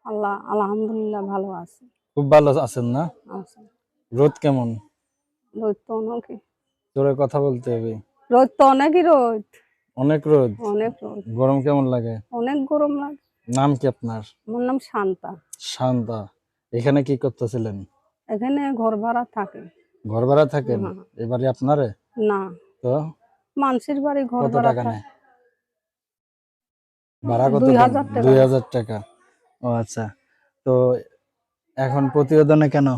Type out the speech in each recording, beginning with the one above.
আলহামদুলিল্লাহ ভালো আছি। খুব ভালো আছেন না? আচ্ছা। রোদ কেমন? রোদ তো অনেকই। জোরে কথা বলতে হবে। রোদ তো অনেকই রোদ। অনেক রোদ। অনেক রোদ। গরম কেমন লাগে? অনেক গরম লাগে। নাম কি আপনার? আমার নাম শান্তা। শান্তা। এখানে কি করতেছিলেন? এখানে ঘর ভাড়া থাকে। ঘর ভাড়া থাকেন? না। এবারে আপনারে? না। তো মানুষের বাড়ি ঘর কত ভাড়া টাকা নেয়? থাকে। ভাড়া কত দেন? 2000 টাকা। 2000 টাকা। ও আচ্ছা। তো এখন প্রতিবেদনে কেন?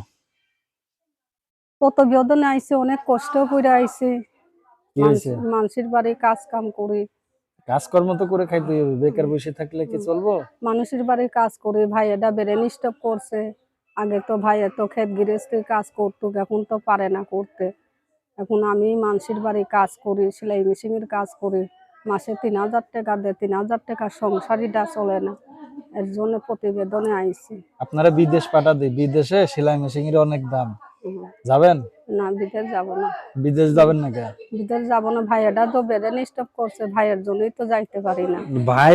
প্রতিবেদনে আইছে, অনেক কষ্ট করে আইছে। কি হয়েছে? মানুষের বাড়ি কাজ কাম করে। কাজকর্ম তো করে খাইতে হবে, বেকার বসে থাকলে কি চলবো? মানুষের বাড়ি কাজ করে ভাইয়াটা ব্রেন স্ট্রোক করছে। আগে তো ভাইয়া তো ক্ষেত গৃহস্থী কাজ করতো, এখন তো পারে না করতে। এখন আমি মানুষের বাড়ি কাজ করি, সেলাই মেশিনের কাজ করি। মাসে 3000 টাকা দেয়, 3000 টাকা সংসারীটা চলে না। এর জন্য প্রতিবেদনে আইছি। আপনারা বিদেশ পাঠা দিই, বিদেশে সেলাই মেশিনের অনেক দাম। হুম। যাবেন? না, বিদেশ যাব না। বিদেশ যাবেন না কেন? বিদেশ যাব না, ভাইয়াটা তো ব্রেন স্ট্রোক করছে, ভাইয়ের জন্যই তো যাইতে পারি না। ভাই,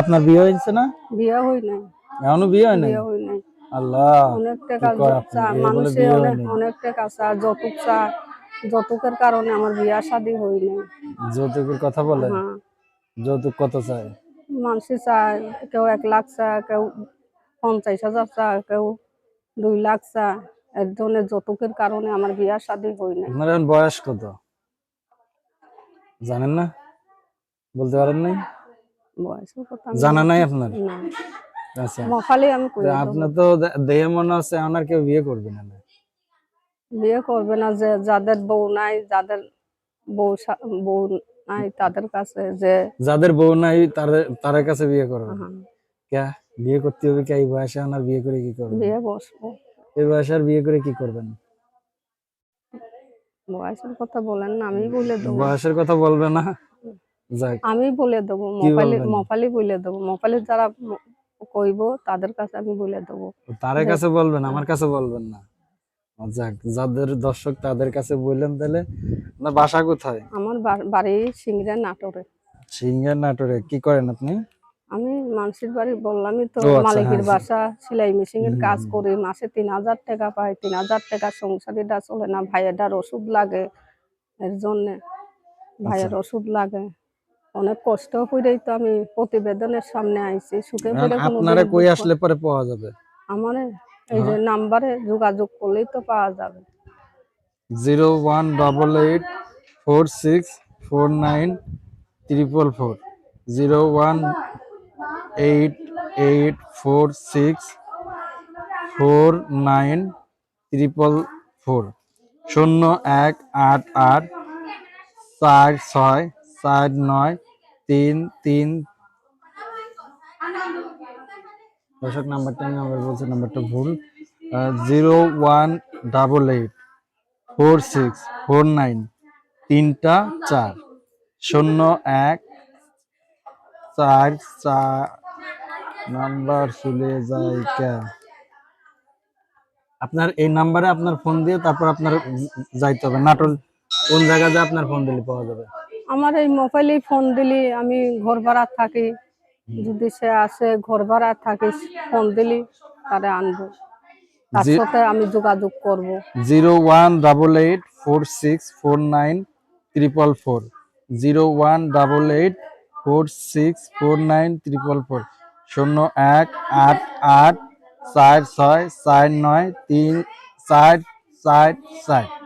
আপনার বিয়ে হয়েছে না? বিয়ে হই নাই। এখনো বিয়ে হয় নাই? বিয়ে হই নাই। আল্লাহ, অনেক কি টাকা কয় আপনি? এ বলে মানুষে বিয়ে হয় অনেক নাই? অনেক টাকা চা, যৌতুক চা। যৌতুকের কারণে আমার বিয়া শাদী হই নাই। যৌতুকের কথা বলে? হ্যাঁ। যৌতুক কত চায়? মানুষে চায়, কেউ 1 লাখ চায়, কেউ 50,000 চায়, কেউ 2 লাখ চায়। এর জন্য যৌতুকের কারণে আমার বিয়া শাদী হই নাই। আপনার এখন বয়স কত জানেন না? বলতে পারেন নাই? বয়সের কথা আমি জানা নাই আপনার? না। আচ্ছা। মফালি আমি কই দেবো। আপনার তো দেহে মনে হচ্ছে আমার কেউ বিয়ে করবে না। বিয়ে করবে না, যে যাদের বউ নাই, যাদের বউ নাই তাদের কাছে যে। যাদের বউ নাই তাদের কাছে বিয়ে করবেন? হ্যাঁ, কে বিয়ে করতে হবে? কে এই বয়সে আর বিয়ে করে কি করবেন? বিয়ে বসবো। এই বয়সে আর বিয়ে করে কি করবেন? বয়সের কথা বলেন না, আমি বলে দেবো। বয়সের কথা বলবে না? যাক, আমি বলে দেবো, কি বলবেন? মফালি বলে দেবো। মফালি যারা কইব তাদের কাছে আমি বলে দেবো। তার কাছে বলবেন, আমার কাছে বলবেন না। যাক, যাদের দর্শক তাদের কাছে বললেন। তাহলে আপনার বাসা কোথায়? আমার বাড়ি সিংড়া, নাটোরে। সিংহের নাটোরে। কি করেন আপনি? আমি মানুষের বাড়ি বললামই তো, ও আচ্ছা, মালিকের হ্যাঁ। বাসা, সেলাই মেশিনের কাজ করি। মাসে 3000 টাকা পাই, 3000 টাকা সংসারীটা চলে না। ভাইয়ের ওষুধ লাগে, এর জন্য ভাইয়ের ওষুধ লাগে। অনেক কষ্ট করেই তো আমি প্রতিবেদনের সামনে আইছি। সুখে পড়ে কোনোদিন আপনারা কই আসলে পরে পাওয়া যাবে? আমার এই যে নাম্বারে যোগাযোগ করলেই তো পাওয়া যাবে। 01884649444 01884649444 0188464933। দর্শক, নাম্বারটা আমি আবার বলছি, নাম্বারটা ভুল। 018846493 0144 নাম্বার চলে যায় কে? আপনার এই নাম্বারে আপনার ফোন দিয়ে তারপর আপনার যাইতে হবে নাটোর। কোন জায়গাতে আপনার ফোন দিলে পাওয়া যাবে? আমার এই মোবাইলে ফোন দিলি, আমি ঘর ভাড়া থাকি। যদি সে আসে, ঘর ভাড়া থাকি, ফোন দিলি তারে আনবো। তার সাথে আমি যোগাযোগ করব। 01884649344 01884649344 018846493444।